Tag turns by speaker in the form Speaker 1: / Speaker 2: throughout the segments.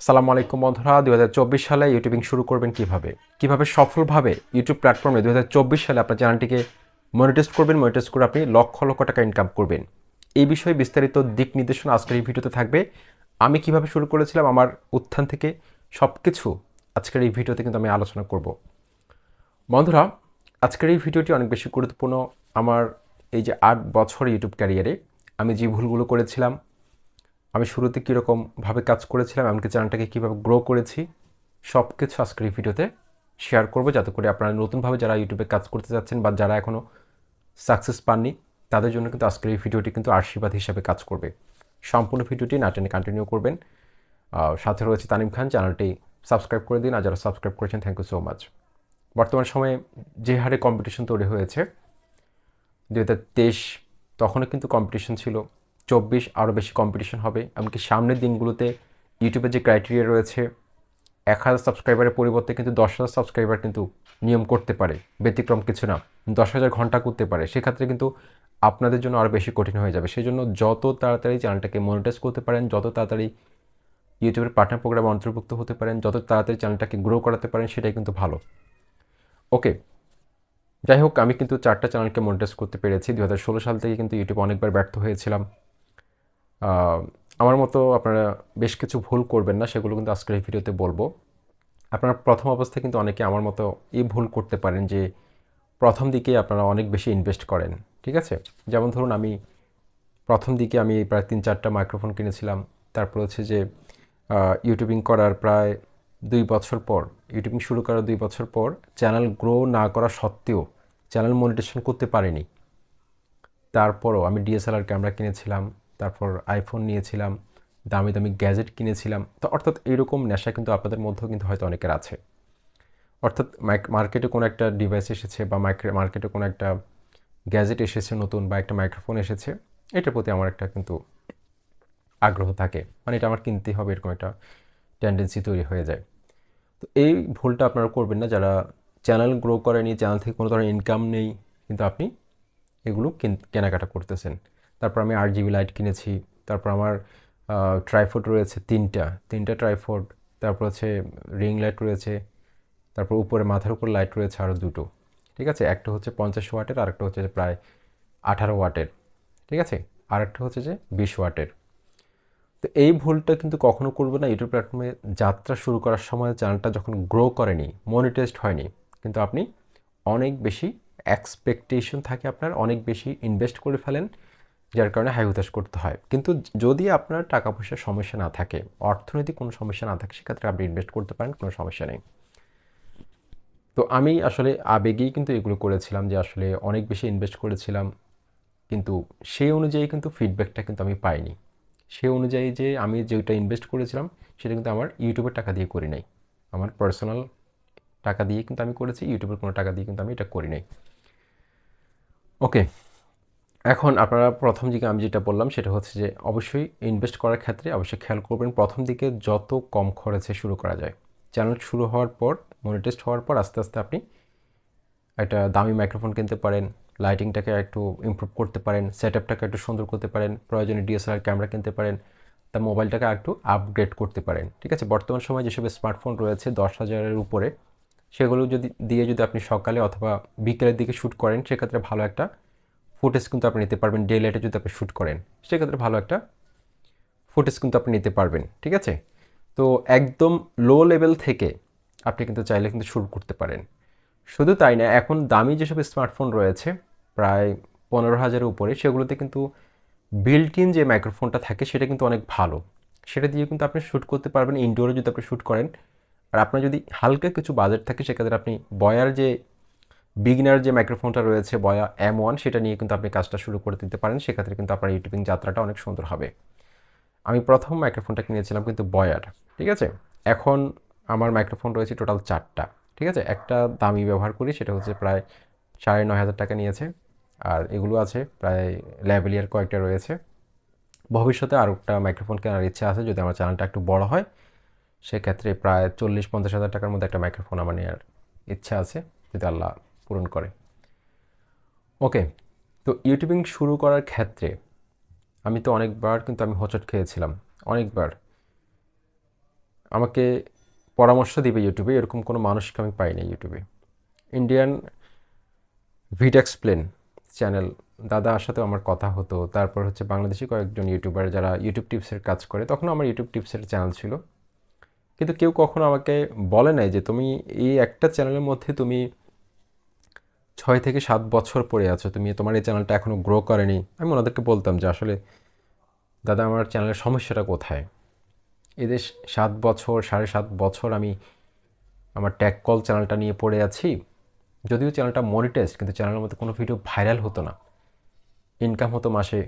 Speaker 1: আসসালামু আলাইকুম বন্ধুরা। 2024 সালে ইউটিউবিং শুরু করবেন কিভাবে সফলভাবে ইউটিউব প্ল্যাটফর্মে 2024 সালে আপনার চ্যানেলটিকে মনিটাইজ করবেন, মনিটাইজ করে আপনি লক্ষ লক্ষ টাকা ইনকাম করবেন, এই বিষয়ে বিস্তারিত দিক নির্দেশনা আজকের এই ভিডিওতে থাকবে। আমি কিভাবে শুরু করেছিলাম আমার উত্থান থেকে সব কিছু আজকের এই ভিডিওতে কিন্তু আমি আলোচনা করব। বন্ধুরা, আজকের এই ভিডিওটি অনেক বেশি গুরুত্বপূর্ণ। আমার এই যে 8 বছর ইউটিউব ক্যারিয়ারে আমি যে ভুলগুলো করেছিলাম, আমি শুরুতে কীরকমভাবে কাজ করেছিলাম, এমনকি চ্যানেলটাকে কীভাবে গ্রো করেছি, সব কিছু আজকের এই ভিডিওতে শেয়ার করবো, যাতে করে আপনারা নতুনভাবে যারা ইউটিউবে কাজ করতে যাচ্ছেন বা যারা এখনও সাকসেস পাননি তাদের জন্য কিন্তু আজকের এই ভিডিওটি কিন্তু আশীর্বাদ হিসাবে কাজ করবে। সম্পূর্ণ ভিডিওটি না টেনে কন্টিনিউ করবেন। সাথে রয়েছে তানিম খান, চ্যানেলটি সাবস্ক্রাইব করে দিন, আর যারা সাবস্ক্রাইব করেছেন থ্যাংক ইউ সো মাচ। বর্তমান সময়ে যে হারে কম্পিটিশন তৈরি হয়েছে, 2023 তখনও কিন্তু কম্পিটিশন ছিল, 24 আরও বেশি কম্পিটিশন হবে। এমনকি সামনের দিনগুলোতে ইউটিউবের যে ক্রাইটেরিয়া রয়েছে, 1000 সাবস্ক্রাইবারের পরিবর্তে কিন্তু 10,000 সাবস্ক্রাইবার কিন্তু নিয়ম করতে পারে, ব্যতিক্রম কিছু না, 10,000 ঘন্টা করতে পারে। সেক্ষেত্রে কিন্তু আপনাদের জন্য আরও বেশি কঠিন হয়ে যাবে। সেই জন্য যত তাড়াতাড়ি চ্যানেলটাকে মনিটাইজ করতে পারেন, যত তাড়াতাড়ি ইউটিউবের পার্টনার প্রোগ্রামে অন্তর্ভুক্ত হতে পারেন, যত তাড়াতাড়ি চ্যানেলটাকে গ্রো করাতে পারেন, সেটাই কিন্তু ভালো। ওকে, যাই হোক, আমি কিন্তু 4টা চ্যানেলকে মনিটাইজ করতে পেরেছি। 2016 সাল থেকে কিন্তু ইউটিউব অনেকবার ব্যর্থ হয়েছিলাম। আমার মতো আপনারা বেশ কিছু ভুল করবেন না, সেগুলো কিন্তু আজকের এই ভিডিওতে বলবো। আপনারা প্রথম অবস্থায় কিন্তু অনেকে আমার মতো এই ভুল করতে পারেন যে প্রথম দিকে আপনারা অনেক বেশি ইনভেস্ট করেন, ঠিক আছে? যেমন ধরুন, আমি প্রথম দিকে আমি প্রায় 3-4টা মাইক্রোফোন কিনেছিলাম। তারপর হচ্ছে যে ইউটিউবিং করার প্রায় 2 বছর পর, ইউটিউবিং শুরু করার 2 বছর পর চ্যানেল গ্রো না করা সত্ত্বেও চ্যানেল মনিটাইজেশন করতে পারিনি। তারপরও আমি ডিএসএলআর ক্যামেরা কিনেছিলাম, তারপর আইফোন নিয়েছিলাম, দামি দামি গ্যাজেট কিনেছিলাম। তো অর্থাৎ এইরকম নেশা কিন্তু আপনাদের মধ্যেও কিন্তু হয়তো অনেকের আছে। অর্থাৎ মার্কেটে কোনো একটা ডিভাইস এসেছে বা মার্কেটে কোনো একটা গ্যাজেট এসেছে নতুন, বা একটা মাইক্রোফোন এসেছে, এটার প্রতি আমার একটা কিন্তু আগ্রহ থাকে, মানে এটা আমার কিনতেই হবে, এরকম একটা টেন্ডেন্সি তৈরি হয়ে যায়। তো এই ভুলটা আপনারা করবেন না যারা চ্যানেল গ্রো করেনি, চ্যানেল থেকে কোনো ধরনের ইনকাম নেই, কিন্তু আপনি এগুলো কেনাকাটা করতেছেন। তারপর আমি RGB লাইট কিনেছি, তারপর আমার ট্রাইপড রয়েছে তিনটা ট্রাইপড, তারপর হচ্ছে রিং লাইট রয়েছে, তারপর উপরে মাথার উপর লাইট রয়েছে আরও দুটো, ঠিক আছে? একটা হচ্ছে 50 ওয়াটের, আরেকটা হচ্ছে যে প্রায় 18 ওয়াটের, ঠিক আছে? আরেকটা হচ্ছে যে 20 ওয়াটের। তো এই ভুলটা কিন্তু কখনো করবে না ইউটিউব প্ল্যাটফর্মে যাত্রা শুরু করার সময়। চ্যানেলটা যখন গ্রো করেনি, মনিটাইজড হয়নি, কিন্তু আপনি অনেক বেশি এক্সপেকটেশন থাকে আপনার, অনেক বেশি ইনভেস্ট করে ফেলেন, যার কারণে হাই হুতাশ করতে হয়। কিন্তু যদি আপনার টাকা পয়সার সমস্যা না থাকে, অর্থনৈতিক কোনো সমস্যা না থাকে, সেক্ষেত্রে আপনি ইনভেস্ট করতে পারেন, কোনো সমস্যা নেই। তো আমি আসলে আবেগেই কিন্তু এগুলো করেছিলাম, যে আসলে অনেক বেশি ইনভেস্ট করেছিলাম, কিন্তু সেই অনুযায়ী কিন্তু ফিডব্যাকটা কিন্তু আমি পাইনি। সেই অনুযায়ী যে আমি যেটা ইনভেস্ট করেছিলাম, সেটা কিন্তু আমার ইউটিউবের টাকা দিয়ে করি নাই, আমার পার্সোনাল টাকা দিয়ে কিন্তু আমি করেছি, ইউটিউবের কোনো টাকা দিয়ে কিন্তু আমি এটা করি নাই। ওকে, এখন আপনারা প্রথম দিকে আমি যেটা বললাম সেটা হচ্ছে যে অবশ্যই ইনভেস্ট করার ক্ষেত্রে অবশ্যই খেয়াল করবেন প্রথম দিকে যত কম খরচে শুরু করা যায়। চ্যানেল শুরু হওয়ার পর, মনিটাইজড হওয়ার পর আস্তে আস্তে আপনি একটা দামি মাইক্রোফোন কিনতে পারেন, লাইটিংটাকে একটু ইমপ্রুভ করতে পারেন, সেটআপটাকে একটু সুন্দর করতে পারেন, প্রয়োজনে ডিএসএলআর ক্যামেরা কিনতে পারেন, তার মোবাইলটাকে একটু আপগ্রেড করতে পারেন, ঠিক আছে? বর্তমান সময়ে যেসব স্মার্টফোন রয়েছে 10,000-এর উপরে, সেগুলো যদি আপনি সকালে অথবা বিকেলের দিকে শ্যুট করেন, সেক্ষেত্রে ভালো একটা ফুটেজ কিন্তু আপনি নিতে পারবেন। ডে লাইটে যদি আপনি শ্যুট করেন, সেক্ষেত্রে ভালো একটা ফুটেজ কিন্তু আপনি নিতে পারবেন, ঠিক আছে? তো একদম লো লেভেল থেকে আপনি কিন্তু চাইলে কিন্তু শুরু করতে পারেন। শুধু তাই না, এখন দামি যেসব স্মার্টফোন রয়েছে প্রায় 15,000-এর উপরে, সেগুলোতে কিন্তু বিল্ট ইন যে মাইক্রোফোনটা থাকে সেটা কিন্তু অনেক ভালো। সেটা দিয়ে কিন্তু আপনি শ্যুট করতে পারবেন, ইনডোরে যদি আপনি শ্যুট করেন। আর আপনার যদি হালকা কিছু বাজেট থাকে, সেক্ষেত্রে আপনি বয়ার যে বিগিনার যে মাইক্রোফোনটা রয়েছে, বয়া M1, সেটা নিয়ে কিন্তু আপনি কাজটা শুরু করে দিতে পারেন। সেক্ষেত্রে কিন্তু আপনার ইউটিউবিং যাত্রাটা অনেক সুন্দর হবে। আমি প্রথম মাইক্রোফোনটা কিনেছিলাম কিন্তু বয়ার, ঠিক আছে? এখন আমার মাইক্রোফোন রয়েছে টোটাল 4টা, ঠিক আছে? একটা দামি ব্যবহার করি, সেটা হচ্ছে প্রায় 9,500 টাকা নিয়েছে। আর এগুলো আছে প্রায় ল্যাভেলিয়ার কয়েকটা রয়েছে। ভবিষ্যতে আরও একটা মাইক্রোফোন কেনার ইচ্ছা আছে, যদি আমার চ্যানেলটা একটু বড় হয়, সেক্ষেত্রে প্রায় 40-50 হাজার টাকার মধ্যে একটা মাইক্রোফোন আমার নেওয়ার ইচ্ছা আছে, যদি আল্লাহ পূরণ করে। ওকে, তো ইউটিউবিং শুরু করার ক্ষেত্রে আমি তো অনেকবার কিন্তু আমি হোঁচট খেয়েছিলাম, অনেকবার। আমাকে পরামর্শ দিবে ইউটিউবে, এরকম কোনো মানুষকে আমি পাই না ইউটিউবে। ইন্ডিয়ান ভিড এক্সপ্লেন চ্যানেল, দাদার সাথেও আমার কথা হতো। তারপর হচ্ছে বাংলাদেশি কয়েকজন ইউটিউবার যারা ইউটিউব টিপসের কাজ করে, তখন আমার ইউটিউব টিপসের চ্যানেল ছিল, কিন্তু কেউ কখনো আমাকে বলে নাই যে তুমি এই একটা চ্যানেলের মধ্যে তুমি 6 থেকে 7 বছর পড়ে আছো, তুমি তোমার এই চ্যানেলটা এখনও গ্রো করেনি। আমি ওনাদেরকে বলতাম যে আসলে দাদা আমার চ্যানেলের সমস্যাটা কোথায়। এদের 7 বছর 7.5 বছর আমি আমার ট্যাগ কল চ্যানেলটা নিয়ে পড়ে আছি, যদিও চ্যানেলটা মনিটাইজড, কিন্তু চ্যানেলের মধ্যে কোনো ভিডিও ভাইরাল হতো না। ইনকাম হতো মাসে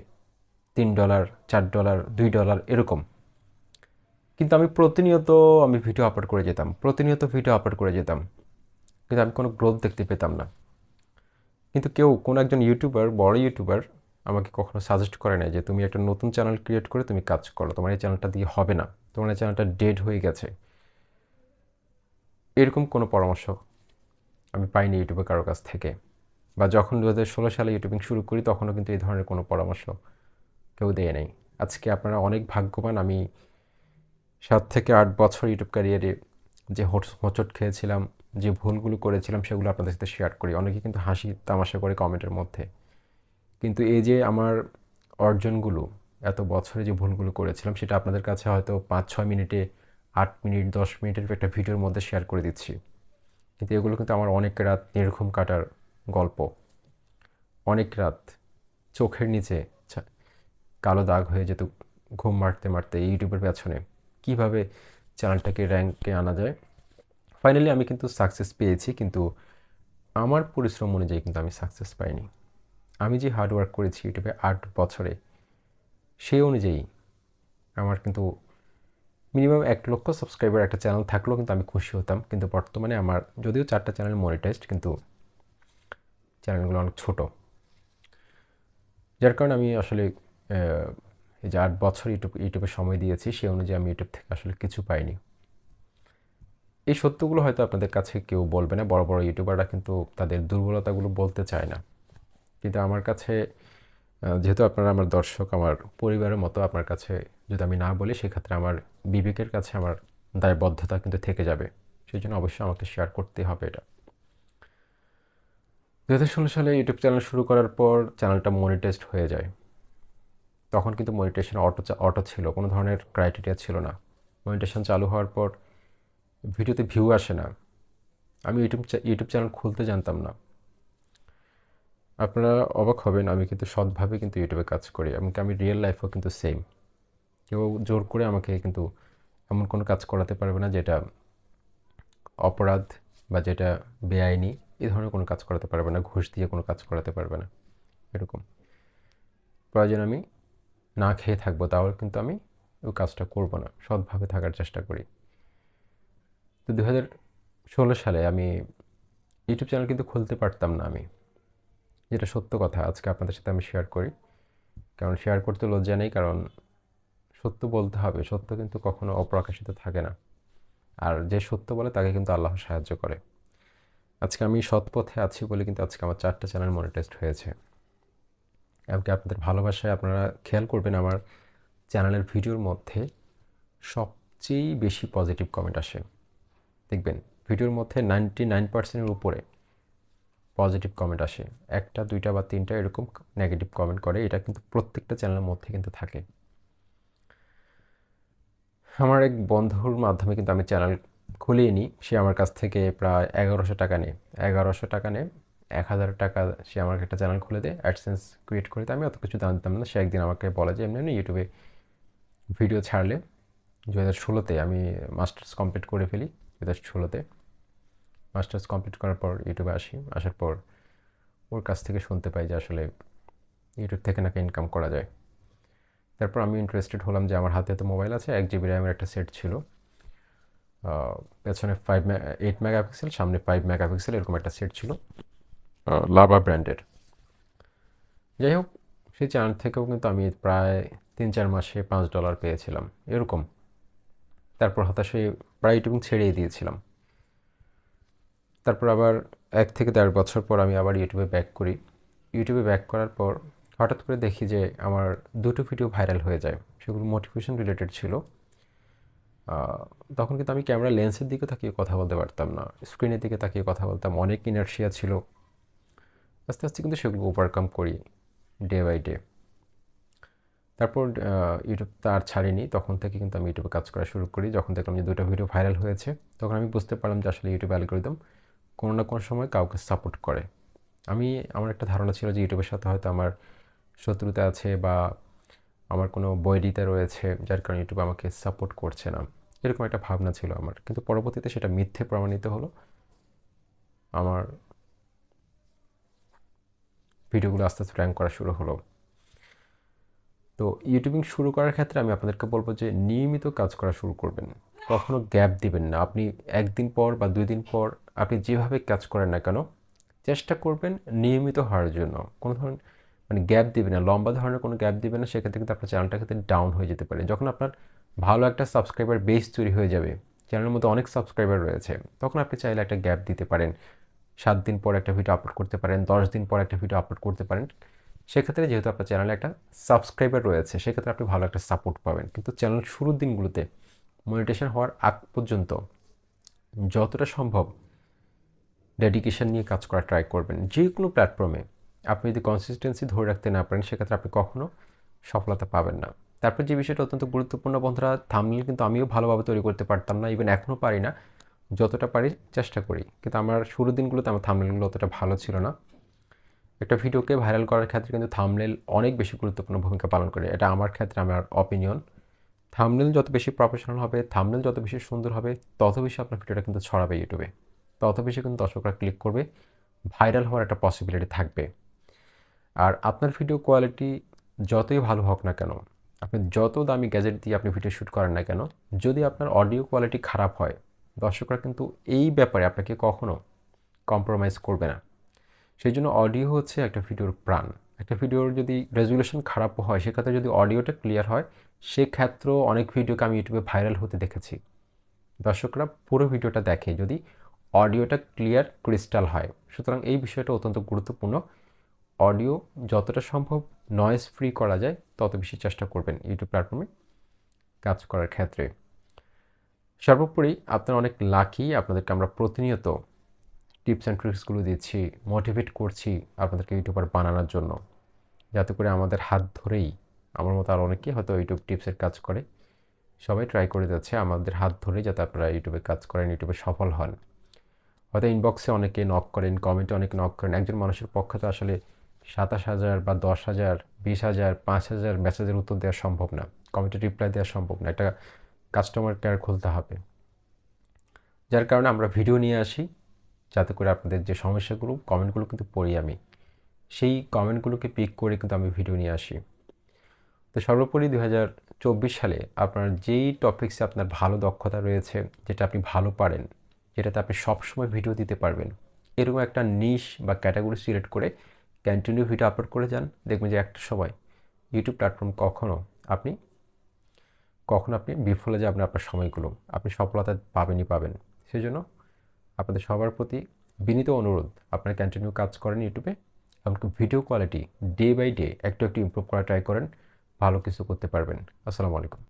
Speaker 1: $3, $4, $2 এরকম। কিন্তু আমি প্রতিনিয়ত ভিডিও আপলোড করে যেতাম, প্রতিনিয়ত ভিডিও আপলোড করে যেতাম, কিন্তু আমি কোনো গ্রোথ দেখতে পেতাম না। কিন্তু কেউ, কোনো একজন ইউটিউবার, বড় ইউটিউবার আমাকে কখনো সাজেস্ট করে না যে তুমি একটা নতুন চ্যানেল ক্রিয়েট করে তুমি কাজ করো, তোমার এই চ্যানেলটা দিয়ে হবে না, তোমার এই চ্যানেলটা ডেড হয়ে গেছে। এরকম কোনো পরামর্শ আমি পাইনি ইউটিউবে কারো কাছ থেকে। বা যখন 2016 সালে ইউটিউবিং শুরু করি তখনও কিন্তু এই ধরনের কোনো পরামর্শ কেউ দেয় নাই। আজকে আপনারা অনেক ভাগ্যবান। আমি 7 থেকে 8 বছর ইউটিউব ক্যারিয়ারে যে হোঁচট খেয়েছিলাম, যে ভুলগুলো করেছিলাম, সেগুলো আপনাদের সাথে শেয়ার করি। অনেকে কিন্তু হাসি তামাশা করে কমেন্টের মধ্যে, কিন্তু এই যে আমার অর্জনগুলো, এত বছরে যে ভুলগুলো করেছিলাম, সেটা আপনাদের কাছে হয়তো 5-6 মিনিটে, 8 মিনিট 10 মিনিটের একটা ভিডিওর মধ্যে শেয়ার করে দিচ্ছি, কিন্তু এগুলো কিন্তু আমার অনেক রাত নির্ঘুম কাটার গল্প। অনেক রাত চোখের নিচে কালো দাগ হয়ে যেত ঘুম মারতে মারতে ইউটিউবের পেছনে, কীভাবে চ্যানেলটাকে র্যাঙ্কে আনা যায়। ফাইনালি আমি কিন্তু সাকসেস পেয়েছি, কিন্তু আমার পরিশ্রম অনুযায়ী কিন্তু আমি সাকসেস পাইনি। আমি যে হার্ডওয়ার্ক করেছি ইউটিউবে 8 বছরে, সেই অনুযায়ী আমার কিন্তু মিনিমাম 1 লক্ষ সাবস্ক্রাইবার একটা চ্যানেল থাকলেও কিন্তু আমি খুশি হতাম। কিন্তু বর্তমানে আমার যদিও 4টা চ্যানেল মনিটাইজড, কিন্তু চ্যানেলগুলো অনেক ছোট, যার কারণে আমি আসলে এই যে 8 বছর ইউটিউবে সময় দিয়েছি, সেই অনুযায়ী আমি ইউটিউব থেকে আসলে কিছু পাইনি। এই সত্যগুলো হয়তো আপনাদের কাছে কেউ বলবে না, বড় বড় ইউটিউবাররা কিন্তু তাদের দুর্বলতাগুলো বলতে চায় না। কিন্তু আমার কাছে, যেহেতু আপনারা আমার দর্শক, আমার পরিবারের মতো, আপনার কাছে যদি আমি না বলি, সেক্ষেত্রে আমার বিবেকের কাছে আমার দায়বদ্ধতা কিন্তু থেকে যাবে। সেই জন্য অবশ্যই আমাকে শেয়ার করতেই হবে এটা। 2016 সালে ইউটিউব চ্যানেল শুরু করার পর চ্যানেলটা মনিটাইজড হয়ে যায়। তখন কিন্তু মনিটেশন অটো ছিল, কোনো ধরনের ক্রাইটেরিয়া ছিল না। মনিটেশন চালু হওয়ার পর ভিডিওতে ভিউ আসে না। আমি ইউটিউব চ্যানেল খুলতে জানতাম না। আপনারা অবাক হবেন, আমি কিন্তু সৎভাবে কিন্তু ইউটিউবে কাজ করি, এমনকি আমি রিয়েল লাইফেও কিন্তু সেম। কেউ জোর করে আমাকে কিন্তু এমন কোনো কাজ করাতে পারবে না যেটা অপরাধ বা যেটা বেআইনি। এই ধরনের কোনো কাজ করাতে পারবে না, ঘুষ দিয়ে কোনো কাজ করাতে পারবে না। এরকম প্রয়োজন আমি না খেয়ে থাকবো, তাহলে কিন্তু আমি ওই কাজটা করব না, সৎভাবে থাকার চেষ্টা করি। তো 2016 সালে আমি ইউটিউব চ্যানেল কিন্তু খুলতে পারতাম না আমি, যেটা সত্য কথা আজকে আপনাদের সাথে আমি শেয়ার করি। কারণ শেয়ার করতে লজ্জা নেই, কারণ সত্য বলতে হবে। সত্য কিন্তু কখনো অপ্রকাশিত থাকে না, আর যে সত্য বলে তাকে কিন্তু আল্লাহ সাহায্য করে। আজকে আমি সৎ পথে আছি বলে কিন্তু আজকে আমার 4টা চ্যানেল মনিটাইজড হয়েছে। এমনকি আপনাদের ভালোবাসায় আপনারা খেয়াল করবেন, আমার চ্যানেলের ভিডিওর মধ্যে সবচেয়ে বেশি পজিটিভ কমেন্ট আসে। দেখবেন ভিডিওর মধ্যে 99%-এর উপরে পজিটিভ কমেন্ট আসে। 1টা 2টা বা 3টা এরকম নেগেটিভ কমেন্ট করে, এটা কিন্তু প্রত্যেকটা চ্যানেলের মধ্যে কিন্তু থাকে। আমার এক বন্ধুর মাধ্যমে কিন্তু আমি চ্যানেল খুলিয়ে নিই। সে আমার কাছ থেকে প্রায় 1100 টাকা নেয়। 1100 টাকা নেয়, 1000 টাকা সে আমাকে একটা চ্যানেল খুলে দেয়, অ্যাডসেন্স ক্রিয়েট করে দেয়। আমি অত কিছু জানতাম না। সে একদিন আমাকে বলে যে এমনি এমনি ইউটিউবে ভিডিও ছাড়লে, 2016-তে আমি মাস্টার্স কমপ্লিট করে ফেলি। 2016-তে মাস্টার্স কমপ্লিট করার পর ইউটিউবে আসি। আসার পর ওর কাছ থেকে শুনতে পাই যে আসলে ইউটিউব থেকে নাকি ইনকাম করা যায়। তারপর আমি ইন্টারেস্টেড হলাম যে আমার হাতে তো মোবাইল আছে, 1 GB র্যামের একটা সেট ছিল, পেছনে 8 মেগাপিক্সেল, সামনে 5 মেগাপিক্সেল, এরকম একটা সেট ছিল, লাভা ব্র্যান্ডের। যাই হোক, সেই চ্যানেল থেকেও কিন্তু আমি প্রায় 3-4 মাসে $5 পেয়েছিলাম এরকম। তারপর হতাশ হয়ে প্রায় ইউটিউবিং ছেড়েই দিয়েছিলাম। তারপর আবার 1 থেকে 1.5 বছর পর আমি আবার ইউটিউবে ব্যাক করি। ইউটিউবে ব্যাক করার পর হঠাৎ করে দেখি যে আমার 2টো ভিডিও ভাইরাল হয়ে যায়। সেগুলো মোটিভেশন রিলেটেড ছিল। তখন কিন্তু আমি ক্যামেরা লেন্সের দিকে তাকিয়ে কথা বলতে পারতাম না, স্ক্রিনের দিকে তাকিয়ে কথা বলতাম, অনেক ইনার্শিয়া ছিল। আস্তে আস্তে কিন্তু সেগুলো ওভারকাম করি ডে বাই ডে। তারপর ইউটিউব তো আর ছাড়িনি, তখন থেকে কিন্তু আমি ইউটিউবে কাজ করা শুরু করি। যখন দেখলাম যে 2টা ভিডিও ভাইরাল হয়েছে, তখন আমি বুঝতে পারলাম যে আসলে ইউটিউব অ্যালগরিদম কোনো না কোনো সময় কাউকে সাপোর্ট করে। আমার একটা ধারণা ছিল যে ইউটিউবের সাথে হয়তো আমার শত্রুতা আছে বা আমার কোনো বৈরিতা রয়েছে, যার কারণে ইউটিউব আমাকে সাপোর্ট করছে না, এরকম একটা ভাবনা ছিল আমার। কিন্তু পরবর্তীতে সেটা মিথ্যে প্রমাণিত হলো। আমার ভিডিওগুলো আস্তে আস্তে র্যাঙ্ক করা শুরু হলো। তো ইউটিউবিং শুরু করার ক্ষেত্রে আমি আপনাদেরকে বলবো যে নিয়মিত কাজ করা শুরু করবেন, কখনো গ্যাপ দিবেন না। আপনি 1 দিন পর বা 2 দিন পর আপনি যেভাবে কাজ করেন না কেন, চেষ্টা করবেন নিয়মিত হওয়ার জন্য। কোনো ধরনের গ্যাপ দিবেন না, লম্বা ধরনের কোনো গ্যাপ দিবেন না, সেক্ষেত্রে কিন্তু আপনার চ্যানেলটা কিন্তু ডাউন হয়ে যেতে পারে। যখন আপনার ভালো একটা সাবস্ক্রাইবার বেস তৈরি হয়ে যাবে, চ্যানেলের মধ্যে অনেক সাবস্ক্রাইবার রয়েছে, তখন আপনি চাইলে একটা গ্যাপ দিতে পারেন। 7 দিন পর একটা ভিডিও আপলোড করতে পারেন, 10 দিন পর একটা ভিডিও আপলোড করতে পারেন। সেক্ষেত্রে যেহেতু আপনার চ্যানেলে একটা সাবস্ক্রাইবার রয়েছে, সেক্ষেত্রে আপনি ভালো একটা সাপোর্ট পাবেন। কিন্তু চ্যানেল শুরুর দিনগুলোতে মনিটাইজেশন হওয়ার আগ পর্যন্ত যতটা সম্ভব ডেডিকেশন নিয়ে কাজ করা ট্রাই করবেন। যে কোনো প্ল্যাটফর্মে আপনি যদি কনসিস্টেন্সি ধরে রাখতে না পারেন, সেক্ষেত্রে আপনি কখনো সফলতা পাবেন না। তারপর যে বিষয়টা অত্যন্ত গুরুত্বপূর্ণ বন্ধুরা, থাম্বনেল কিন্তু আমিও ভালোভাবে তৈরি করতে পারতাম না, ইভেন এখনও পারি না। যতটা পারি চেষ্টা করি, কিন্তু আমার শুরুর দিনগুলোতে আমার থাম্বনেলগুলো অতটা ভালো ছিল না। একটা ভিডিওকে ভাইরাল করার ক্ষেত্রে কিন্তু থাম্বনেল অনেক বেশি গুরুত্বপূর্ণ ভূমিকা পালন করে, এটা আমার ক্ষেত্রে আমার অপিনিয়ন। থাম্বনেল যত বেশি প্রফেশনাল হবে, থাম্বনেল যত বেশি সুন্দর হবে, তত বেশি আপনার ভিডিওটা কিন্তু ছড়াবে ইউটিউবে, তত বেশি কিন্তু দর্শকরা ক্লিক করবে, ভাইরাল হওয়ার একটা পসিবিলিটি থাকবে। আর আপনার ভিডিও কোয়ালিটি যতই ভালো হোক না কেন, আপনি যত দামি গ্যাজেট দিয়ে আপনি ভিডিও শ্যুট করেন না কেন, যদি আপনার অডিও কোয়ালিটি খারাপ হয়, দর্শকরা কিন্তু এই ব্যাপারে আপনাকে কখনো কম্প্রোমাইজ করবে না। সেই জন্য অডিও হচ্ছে একটা ভিডিওর প্রাণ। একটা ভিডিওর যদি রেজুলেশন খারাপও হয়, সেক্ষেত্রে যদি অডিওটা ক্লিয়ার হয়, সেক্ষেত্রেও অনেক ভিডিওকে আমি ইউটিউবে ভাইরাল হতে দেখেছি। দর্শকরা পুরো ভিডিওটা দেখে যদি অডিওটা ক্লিয়ার ক্রিস্টাল হয়। সুতরাং এই বিষয়টা অত্যন্ত গুরুত্বপূর্ণ। অডিও যতটা সম্ভব নয়েজ ফ্রি করা যায়, তত বেশি চেষ্টা করবেন ইউটিউব প্ল্যাটফর্মে কাজ করার ক্ষেত্রে। সর্বোপরি আপনারা অনেক লাকি, আপনাদেরকে আমরা প্রতিনিয়ত টিপস অ্যান্ড ট্রিক্সগুলো দিচ্ছি, মোটিভেট করছি আপনাদেরকে ইউটিউবার বানানোর জন্য, যাতে করে আমাদের হাত ধরেই আমার মতো আরও অনেকেই হয়তো ইউটিউব টিপসের কাজ করে, সবাই ট্রাই করে যাচ্ছে আমাদের হাত ধরেই যাতে আপনারা ইউটিউবে কাজ করেন, ইউটিউবে সফল হন। হয়তো ইনবক্সে অনেকে নক করেন, কমেন্টে অনেকে নক করেন। একজন মানুষের পক্ষে তো আসলে 27,000 বা 10,000, 20,000, 5,000 মেসেজের উত্তর দেওয়া সম্ভব না, কমেন্টে রিপ্লাই দেওয়া সম্ভব না। একটা কাস্টমার কেয়ার খুলতে হবে, যার কারণে আমরা ভিডিও নিয়ে আসি, যাতে করে আপনাদের যে সমস্যাগুলো, কমেন্টগুলো কিন্তু পড়ি আমি, সেই কমেন্টগুলোকে পিক করে কিন্তু আমি ভিডিও নিয়ে আসি। তো সর্বোপরি 2024 সালে আপনার যেই টপিক্সে আপনার ভালো দক্ষতা রয়েছে, যেটা আপনি ভালো পারেন, যেটাতে আপনি সবসময় ভিডিও দিতে পারবেন, এরকম একটা নিশ বা ক্যাটাগরি সিলেক্ট করে কন্টিনিউ ভিডিও আপলোড করে যান। দেখবেন যে একটা সময় ইউটিউব প্ল্যাটফর্ম আপনি কখনো আপনি বিফলে যাবেন না, আপনার সময়গুলো আপনি সফলতা পাবেনই পাবেন। সেই জন্য আপনাদের সবার প্রতি বিনীত অনুরোধ, আপনারা কন্টিনিউ কাজ করেন ইউটিউবে, এমনকি video quality day by day একটু একটু ইমপ্রুভ করা ট্রাই করেন, ভালো কিছু করতে পারবেন। আসসালামু আলাইকুম।